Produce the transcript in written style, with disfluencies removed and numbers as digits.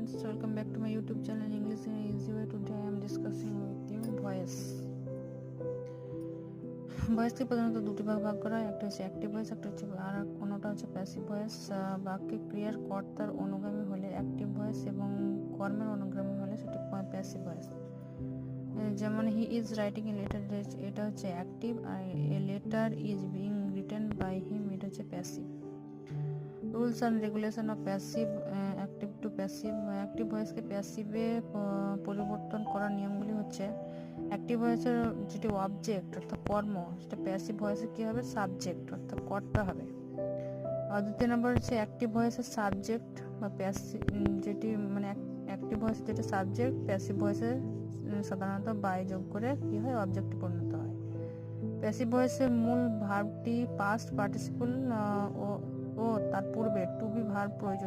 friends, welcome back to my YouTube channel English in an Easy Way. Today I am discussing with you voice. ভয়েসকে প্রধানত দুটি ভাগ করা হয়, একটা হচ্ছে অ্যাক্টিভ ভয়েস, একটা হচ্ছে আর অন্যটা হচ্ছে প্যাসিভ ভয়েস। বাক্যে ক্রিয়ার কর্তার অনুগামী হলে অ্যাক্টিভ ভয়েস এবং কর্মের অনুগামী হলে সেটি প্যাসিভ ভয়েস। যেমন he is writing a letter, এটা হচ্ছে অ্যাক্টিভ, আর a letter is being written by him, এটা হচ্ছে passive. Rules and regulation of passive active to passive. Active ভয়েসকে প্যাসিভে পরিবর্তন করার নিয়মগুলি হচ্ছে, অ্যাক্টিভ ভয়েসের যেটি অবজেক্ট অর্থাৎ কর্ম, সেটা প্যাসিভ ভয়েসে কী হবে, সাবজেক্ট অর্থাৎ কর্তা হবে। আর দ্বিতীয় নম্বর হচ্ছে অ্যাক্টিভ ভয়েসের সাবজেক্ট বা প্যাসিভ, যেটি মানে অ্যাক্টিভ ভয়েসের যেটা সাবজেক্ট, প্যাসিভ ভয়েসে সাধারণত বাই যোগ করে কী হয়, অবজেক্টে পরিণত হয়। প্যাসিভ ভয়েসের মূল ভার্বটি পাস্ট পার্টিসিপল ও তার পূর্বে টু বি ভার্ব প্রয়োজন।